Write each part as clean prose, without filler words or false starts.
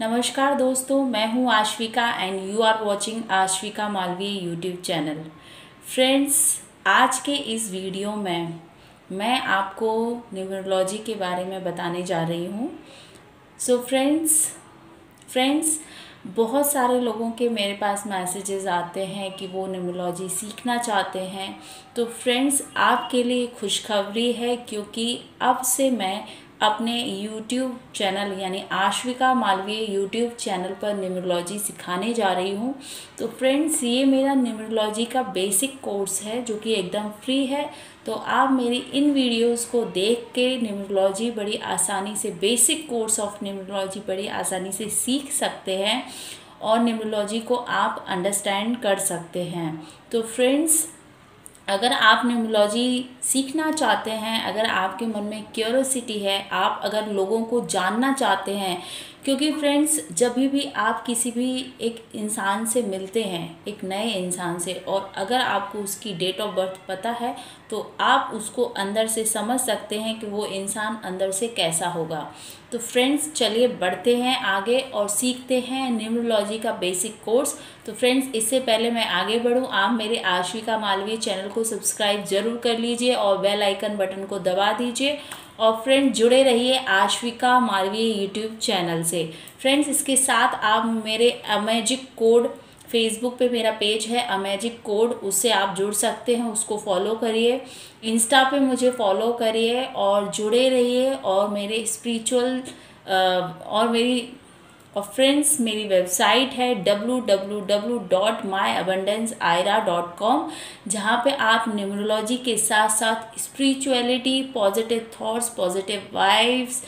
नमस्कार दोस्तों, मैं हूं Ashvika and you are watching Ashvika Malviya YouTube channel. Friends, आज के इस वीडियो में मैं आपको न्यूमरोलॉजी के बारे में बताने जा रही हूं। सो फ्रेंड्स बहुत सारे लोगों के मेरे पास मैसेजेस आते हैं कि वो न्यूमरोलॉजी सीखना चाहते हैं। तो फ्रेंड्स, आपके लिए खुशखबरी है, क्योंकि अब से मैं अपने YouTube चैनल यानी आश्विका मालवीय YouTube चैनल पर न्यूमरोलॉजी सिखाने जा रही हूँ। तो फ्रेंड्स, ये मेरा न्यूमरोलॉजी का बेसिक कोर्स है जो कि एकदम फ्री है। तो आप मेरी इन वीडियोस को देख के न्यूमरोलॉजी बड़ी आसानी से, बेसिक कोर्स ऑफ न्यूमरोलॉजी बड़ी आसानी से सीख सकते हैं और न्यूमरोलॉजी को आप अंडरस्टैंड कर सकते हैं। तो फ्रेंड्स, अगर आप न्यूमरोलॉजी सीखना चाहते हैं, अगर आपके मन में क्यूरोसिटी है, आप अगर लोगों को जानना चाहते हैं, क्योंकि फ्रेंड्स जब भी आप किसी भी एक इंसान से मिलते हैं, एक नए इंसान से, और अगर आपको उसकी डेट ऑफ बर्थ पता है तो आप उसको अंदर से समझ सकते हैं कि वो इंसान अंदर से कैसा होगा। तो फ्रेंड्स, चलिए बढ़ते हैं आगे और सीखते हैं न्यूमरोलॉजी का बेसिक कोर्स। तो फ्रेंड्स, इससे पहले मैं आगे बढ़ूं, आप मेरे आश्विका मालवीय चैनल को सब्सक्राइब जरूर कर लीजिए और बेल आइकन बटन को दबा दीजिए। और फ्रेंड्स, जुड़े रहिए आश्विका मालवीय यूट्यूब चैनल से। फ्रेंड्स, इसके साथ आप मेरे अमेजिक कोड, फेसबुक पे मेरा पेज है अमेजिक कोड, उससे आप जुड़ सकते हैं, उसको फॉलो करिए। इंस्टा पे मुझे फॉलो करिए और जुड़े रहिए। और मेरे स्पिरिचुअल और फ्रेंड्स, मेरी वेबसाइट है www.myabundanceaira.com, जहाँ पे आप न्यूमरोलॉजी के साथ साथ spirituality, positive thoughts, positive vibes,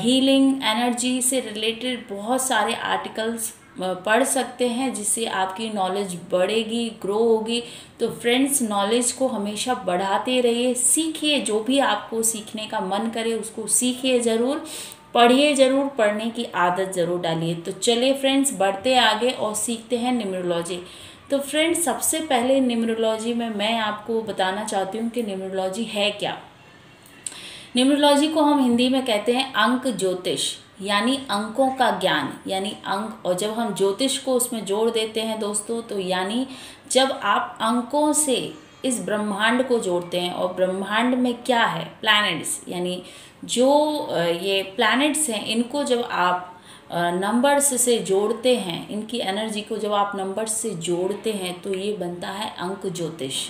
healing energy से रिलेटेड बहुत सारे आर्टिकल्स पढ़ सकते हैं, जिससे आपकी नॉलेज बढ़ेगी, ग्रो होगी। तो फ्रेंड्स, नॉलेज को हमेशा बढ़ाते रहिए, सीखिए, जो भी आपको सीखने का मन करे उसको सीखिए ज़रूर, पढ़िए ज़रूर, पढ़ने की आदत ज़रूर डालिए। तो चलिए फ्रेंड्स, बढ़ते आगे और सीखते हैं न्यूमरोलॉजी। तो फ्रेंड्स, सबसे पहले न्यूमरोलॉजी में मैं आपको बताना चाहती हूँ कि न्यूमरोलॉजी है क्या। न्यूमरोलॉजी को हम हिंदी में कहते हैं अंक ज्योतिष, यानी अंकों का ज्ञान, यानी अंक। और जब हम ज्योतिष को उसमें जोड़ देते हैं दोस्तों, तो यानी जब आप अंकों से इस ब्रह्मांड को जोड़ते हैं, और ब्रह्मांड में क्या है, प्लैनेट्स, यानी जो ये प्लैनेट्स हैं, इनको जब आप नंबर्स से जोड़ते हैं, इनकी एनर्जी को जब आप नंबर्स से जोड़ते हैं, तो ये बनता है अंक ज्योतिष।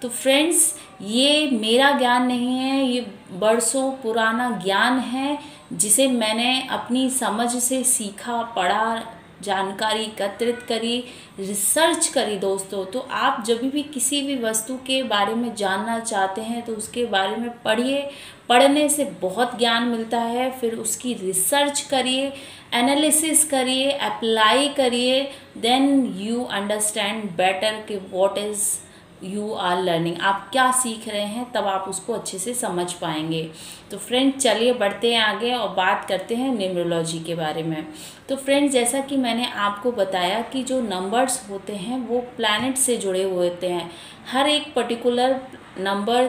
तो फ्रेंड्स, ये मेरा ज्ञान नहीं है, ये बरसों पुराना ज्ञान है, जिसे मैंने अपनी समझ से सीखा, पढ़ा, जानकारी एकत्रित करी, रिसर्च करी दोस्तों। तो आप जब भी किसी भी वस्तु के बारे में जानना चाहते हैं तो उसके बारे में पढ़िए, पढ़ने से बहुत ज्ञान मिलता है। फिर उसकी रिसर्च करिए, एनालिसिस करिए, अप्लाई करिए, देन यू अंडरस्टैंड बेटर कि what is you are learning, आप क्या सीख रहे हैं, तब आप उसको अच्छे से समझ पाएंगे। तो फ्रेंड्स, चलिए बढ़ते हैं आगे और बात करते हैं न्यूमरोलॉजी के बारे में। तो फ्रेंड्स, जैसा कि मैंने आपको बताया कि जो नंबर्स होते हैं वो प्लैनेट से जुड़े हुए होते हैं। हर एक पर्टिकुलर नंबर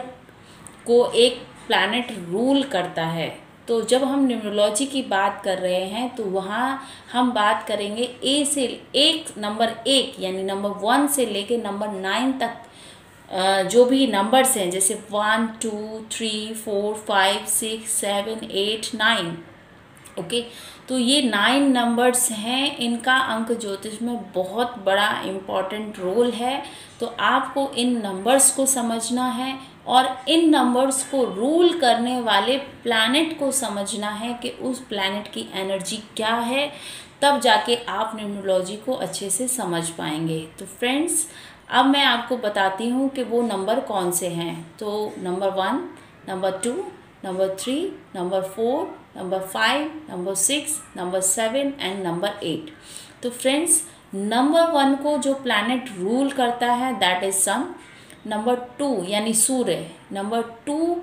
को एक प्लैनेट रूल करता है। तो जब हम न्यूमरोलॉजी की बात कर रहे हैं तो वहाँ हम बात करेंगे ए से, नंबर 1 यानी नंबर 1 से लेके नंबर 9 तक जो भी नंबर्स हैं, जैसे 1 2 3 4 5 6 7 8 9। ओके, तो ये 9 नंबर्स हैं, इनका अंक ज्योतिष में बहुत बड़ा इम्पॉर्टेंट रोल है। तो आपको इन नंबर्स को समझना है और इन नंबर्स को रूल करने वाले प्लैनेट को समझना है कि उस प्लैनेट की एनर्जी क्या है, तब जाके आप न्यूमरोलॉजी को अच्छे से समझ पाएंगे। तो फ्रेंड्स, अब मैं आपको बताती हूँ कि वो नंबर कौन से हैं। तो number 1, number 2, number 3, number 4, number 5, number 6, number 7 and number 8। तो फ्रेंड्स, नंबर 1 को जो प्लैनेट रूल करता है दैट इज सन। नंबर 2 यानी सूर्य। नंबर 2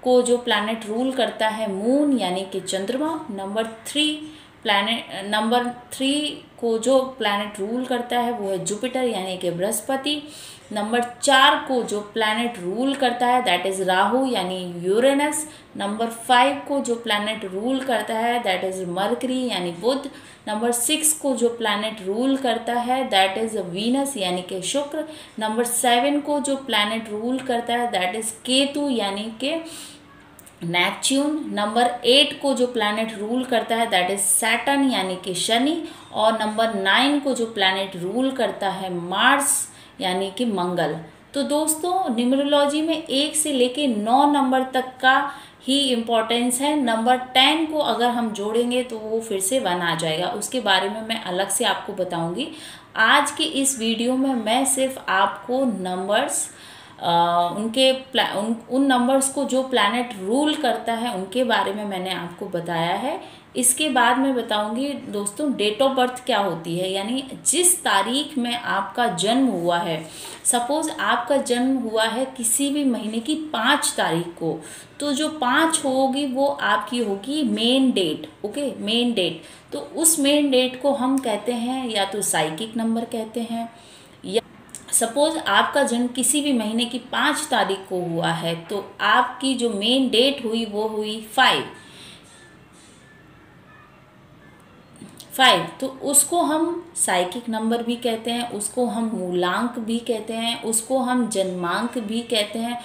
को जो प्लैनेट रूल करता है मून यानी कि चंद्रमा। नंबर 3 प्लैनेट नंबर 3 को जो प्लैनेट रूल करता है वो है जुपिटर यानी कि बृहस्पति। नंबर 4 को जो प्लैनेट रूल करता है दैट इज़ राहु यानी यूरेनस। नंबर 5 को जो प्लैनेट रूल करता है दैट इज़ मरकरी यानी बुध। नंबर 6 को जो प्लैनेट रूल करता है दैट इज़ वीनस यानी कि शुक्र। नंबर 7 को जो प्लैनेट रूल करता है दैट इज़ केतु यानी कि नेपच्यून। नंबर 8 को जो प्लैनेट रूल करता है दैट इज सैटर्न यानी कि शनि। और नंबर 9 को जो प्लैनेट रूल करता है मार्स यानी कि मंगल। तो दोस्तों न्यूमरोलॉजी में 1 से लेके 9 नंबर तक का ही इम्पोर्टेंस है। नंबर 10 को अगर हम जोड़ेंगे तो वो फिर से 1 आ जाएगा, उसके बारे में मैं अलग से आपको बताऊंगी। आज के इस वीडियो में मैं सिर्फ आपको नंबर्स उन नंबर्स को जो प्लैनेट रूल करता है उनके बारे में मैंने आपको बताया है। इसके बाद मैं बताऊंगी दोस्तों डेट ऑफ बर्थ क्या होती है, यानी जिस तारीख में आपका जन्म हुआ है। सपोज़ आपका जन्म हुआ है किसी भी महीने की 5 तारीख को, तो जो 5 होगी वो आपकी होगी main date. Okay, main date. तो उस मेन डेट को हम कहते हैं या तो साइकिक नंबर कहते हैं, या सपोज़ आपका जन्म किसी भी महीने की 5 तारीख को हुआ है तो आपकी जो मेन डेट हुई वो हुई 5, तो उसको हम साइकिक नंबर भी कहते हैं, उसको हम मूलांक भी कहते हैं, उसको हम जन्मांक भी कहते हैं,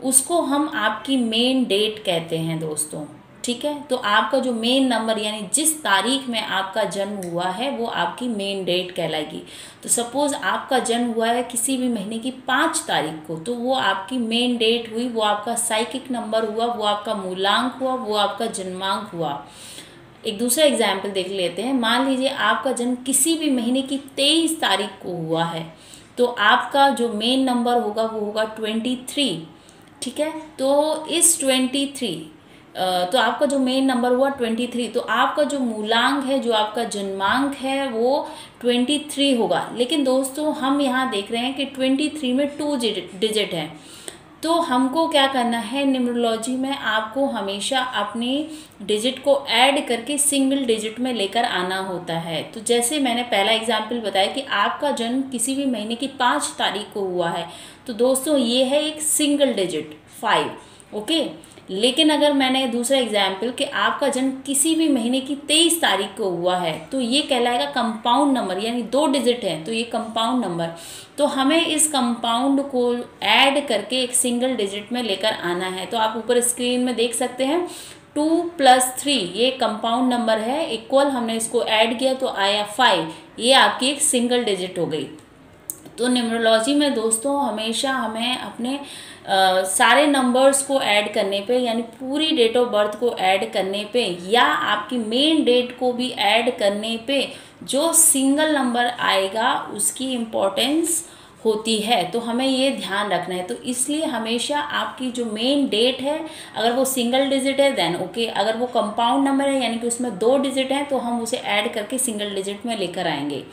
उसको हम आपकी मेन डेट कहते हैं दोस्तों। ठीक है, तो आपका जो मेन नंबर यानी जिस तारीख में आपका जन्म हुआ है वो आपकी मेन डेट कहलाएगी। तो सपोज़ आपका जन्म हुआ है किसी भी महीने की 5 तारीख को, तो वो आपकी मेन डेट हुई, वो आपका साइकिक नंबर हुआ, वो आपका मूलांक हुआ, वो आपका जन्मांक हुआ। एक दूसरा एग्जाम्पल देख लेते हैं। मान लीजिए आपका जन्म किसी भी महीने की 23 तारीख को हुआ है, तो आपका जो मेन नंबर होगा वो होगा 23। ठीक है, तो इस 23 तो आपका जो मेन नंबर हुआ 23, तो आपका जो मूलांक है, जो आपका जन्मांक है वो 23 होगा। लेकिन दोस्तों हम यहाँ देख रहे हैं कि 23 में 2 डिजिट है, तो हमको क्या करना है, न्यूमरोलॉजी में आपको हमेशा अपनी डिजिट को ऐड करके सिंगल डिजिट में लेकर आना होता है। तो जैसे मैंने पहला एग्जाम्पल बताया कि आपका जन्म किसी भी महीने की 5 तारीख को हुआ है, तो दोस्तों ये है एक सिंगल डिजिट 5। ओके, लेकिन अगर मैंने दूसरा एग्जाम्पल कि आपका जन्म किसी भी महीने की 23 तारीख को हुआ है, तो ये कहलाएगा कंपाउंड नंबर, यानी 2 डिजिट है तो ये कंपाउंड नंबर। तो हमें इस कंपाउंड को ऐड करके एक सिंगल डिजिट में लेकर आना है। तो आप ऊपर स्क्रीन में देख सकते हैं 2 + 3 ये कंपाउंड नंबर है, इक्वल हमने इसको ऐड किया तो आया 5, ये आपकी एक सिंगल डिजिट हो गई। तो न्यूमरोलॉजी में दोस्तों हमेशा हमें अपने सारे नंबर्स को ऐड करने पे, यानी पूरी डेट ऑफ बर्थ को ऐड करने पे या आपकी मेन डेट को भी ऐड करने पे जो सिंगल नंबर आएगा उसकी इम्पोर्टेंस होती है। तो हमें ये ध्यान रखना है। तो इसलिए हमेशा आपकी जो मेन डेट है अगर वो सिंगल डिजिट है देन ओके, अगर वो कंपाउंड नंबर है यानी कि उसमें 2 डिजिट हैं तो हम उसे ऐड करके सिंगल डिजिट में लेकर आएंगे।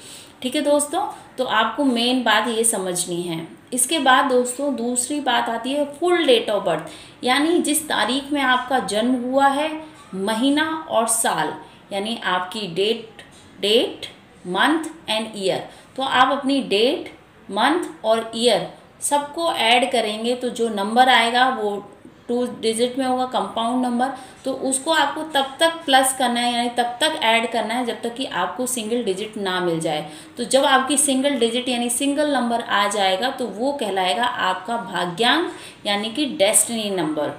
ठीक है दोस्तों, तो आपको मेन बात ये समझनी है। इसके बाद दोस्तों दूसरी बात आती है फुल डेट ऑफ बर्थ, यानी जिस तारीख में आपका जन्म हुआ है, महीना और साल, यानी आपकी डेट मंथ एंड ईयर। तो आप अपनी डेट, मंथ और ईयर सबको ऐड करेंगे तो जो नंबर आएगा वो 2 डिजिट में होगा, कंपाउंड नंबर। तो उसको आपको तब तक प्लस करना है, यानी तब तक ऐड करना है जब तक कि आपको सिंगल डिजिट ना मिल जाए। तो जब आपकी सिंगल डिजिट यानी सिंगल नंबर आ जाएगा तो वो कहलाएगा आपका भाग्यांक यानी कि डेस्टिनी नंबर।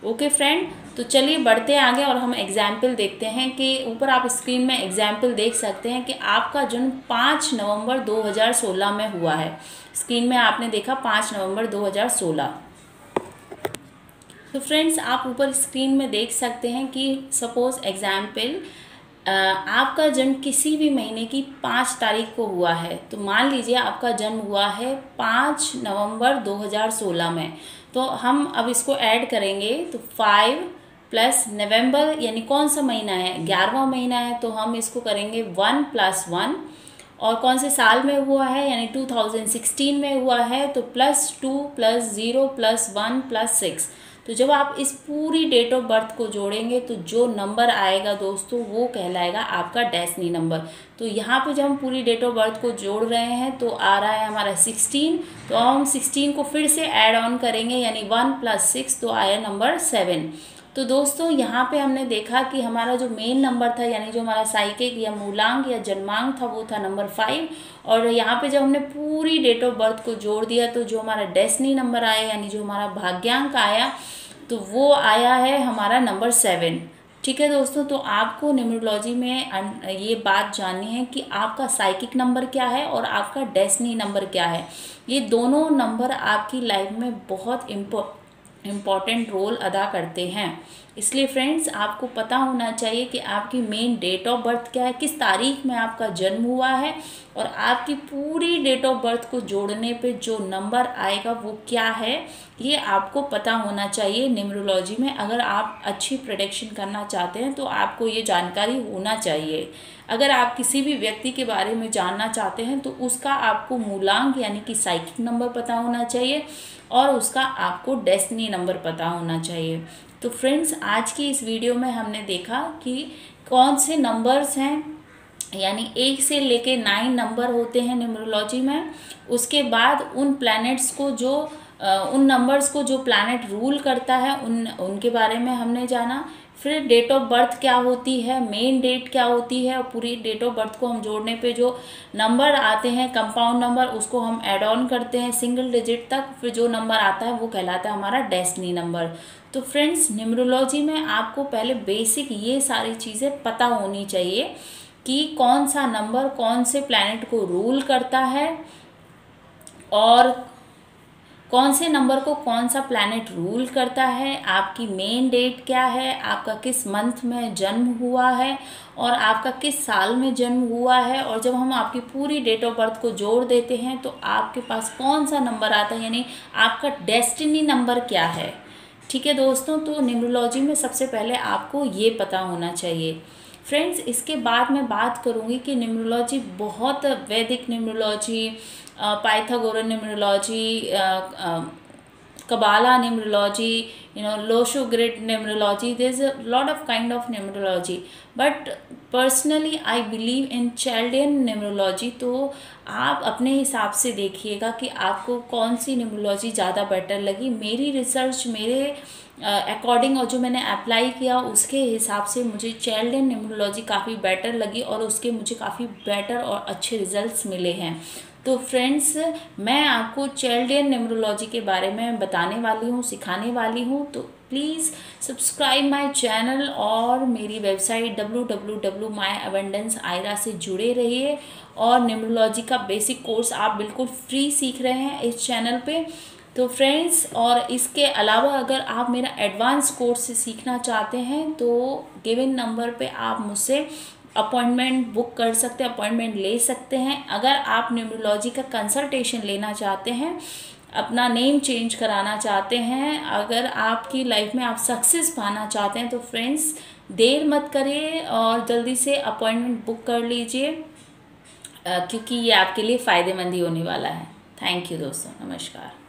ओके फ्रेंड, तो चलिए बढ़ते हैं आगे और हम एग्जाम्पल देखते हैं कि ऊपर आप स्क्रीन में एग्जाम्पल देख सकते हैं कि आपका जन्म 5 नवंबर 2016 में हुआ है। स्क्रीन में आपने देखा 5 नवंबर 2016। तो फ्रेंड्स आप ऊपर स्क्रीन में देख सकते हैं कि सपोज एग्जाम्पल आपका जन्म किसी भी महीने की 5 तारीख को हुआ है। तो मान लीजिए आपका जन्म हुआ है 5 नवंबर 2016 में, तो हम अब इसको ऐड करेंगे तो 5 + नवंबर यानी कौन सा महीना है, 11वां महीना है, तो हम इसको करेंगे 1 + 1। और कौन से साल में हुआ है यानी 2016 में हुआ है तो +2 + 0 + 1 + 6, तो जब आप इस पूरी डेट ऑफ बर्थ को जोड़ेंगे तो जो नंबर आएगा दोस्तों वो कहलाएगा आपका डेस्टिनी नंबर। तो यहाँ पे जब हम पूरी डेट ऑफ बर्थ को जोड़ रहे हैं तो आ रहा है हमारा 16। तो हम 16 को फिर से ऐड ऑन करेंगे, यानी 1 + 6 तो आया नंबर 7। तो दोस्तों यहाँ पे हमने देखा कि हमारा जो मेन नंबर था, यानी जो हमारा साइकिक या मूलांक या जन्मांक था, वो था नंबर 5। और यहाँ पे जब हमने पूरी डेट ऑफ बर्थ को जोड़ दिया तो जो हमारा डेस्टिनी नंबर आया, यानी जो हमारा भाग्यांक आया, तो वो आया है हमारा नंबर 7। ठीक है दोस्तों, तो आपको न्यूमरोलॉजी में ये बात जाननी है कि आपका साइकिक नंबर क्या है और आपका डेस्टिनी नंबर क्या है। ये दोनों नंबर आपकी लाइफ में बहुत इम्पॉर्टेंट रोल अदा करते हैं। इसलिए फ्रेंड्स, आपको पता होना चाहिए कि आपकी मेन डेट ऑफ बर्थ क्या है, किस तारीख में आपका जन्म हुआ है, और आपकी पूरी डेट ऑफ बर्थ को जोड़ने पे जो नंबर आएगा वो क्या है, ये आपको पता होना चाहिए न्यूमरोलॉजी में। अगर आप अच्छी प्रेडिक्शन करना चाहते हैं तो आपको ये जानकारी होना चाहिए। अगर आप किसी भी व्यक्ति के बारे में जानना चाहते हैं तो उसका आपको मूलांक यानी कि साइकिक नंबर पता होना चाहिए और उसका आपको डेस्टिनी नंबर पता होना चाहिए। तो फ्रेंड्स, आज की इस वीडियो में हमने देखा कि कौन से नंबर्स हैं, यानी 1 से लेके 9 नंबर होते हैं न्यूमरोलॉजी में। उसके बाद उन प्लैनेट्स को उन नंबर्स को जो प्लैनेट रूल करता है उनके बारे में हमने जाना। फिर डेट ऑफ बर्थ क्या होती है, मेन डेट क्या होती है, और पूरी डेट ऑफ बर्थ को हम जोड़ने पे जो नंबर आते हैं कंपाउंड नंबर, उसको हम ऐड ऑन करते हैं सिंगल डिजिट तक। फिर जो नंबर आता है वो कहलाता है हमारा डेस्टिनी नंबर। तो फ्रेंड्स, न्यूमरोलॉजी में आपको पहले बेसिक ये सारी चीज़ें पता होनी चाहिए कि कौन सा नंबर कौन से प्लैनेट को रूल करता है और कौन से नंबर को कौन सा प्लैनेट रूल करता है, आपकी मेन डेट क्या है, आपका किस मंथ में जन्म हुआ है और आपका किस साल में जन्म हुआ है। और जब हम आपकी पूरी डेट ऑफ बर्थ को जोड़ देते हैं तो आपके पास कौन सा नंबर आता है, यानी आपका डेस्टिनी नंबर क्या है। ठीक है दोस्तों, तो न्यूमरोलॉजी में सबसे पहले आपको ये पता होना चाहिए। फ्रेंड्स, इसके बाद मैं बात करूँगी कि न्यूमरोलॉजी बहुत Vedic numerology, Pythagorean numerology, Kabbalah numerology, Lo Shu grid numerology, there is a lot of kind of numerology, but personally I believe in Chaldean numerology. तो आप अपने हिसाब से देखिएगा कि आपको कौन सी न्यूमरोलॉजी ज़्यादा बेटर लगी। मेरी रिसर्च मेरे अकॉर्डिंग और जो मैंने अप्लाई किया उसके हिसाब से मुझे चाइल्डियन न्यूमरोलॉजी काफ़ी बेटर लगी और उसके मुझे काफ़ी बेटर और अच्छे रिजल्ट्स मिले हैं। तो फ्रेंड्स, मैं आपको चाइल्डियन न्यूमरोलॉजी के बारे में बताने वाली हूँ, सिखाने वाली हूँ। तो प्लीज़ सब्सक्राइब माय चैनल और मेरी वेबसाइट www.myabundanceaira से जुड़े रहिए। और न्यूमरोलॉजी का बेसिक कोर्स आप बिल्कुल फ्री सीख रहे हैं इस चैनल पे। तो फ्रेंड्स, और इसके अलावा अगर आप मेरा एडवांस कोर्स सीखना चाहते हैं तो गिवन नंबर पे आप मुझसे अपॉइंटमेंट बुक कर सकते हैं, अपॉइंटमेंट ले सकते हैं। अगर आप न्यूमरोलॉजी का कंसल्टेशन लेना चाहते हैं, अपना नेम चेंज कराना चाहते हैं, अगर आपकी लाइफ में आप सक्सेस पाना चाहते हैं, तो फ्रेंड्स देर मत करिए और जल्दी से अपॉइंटमेंट बुक कर लीजिए, क्योंकि ये आपके लिए फ़ायदेमंद ही होने वाला है। थैंक यू दोस्तों, नमस्कार।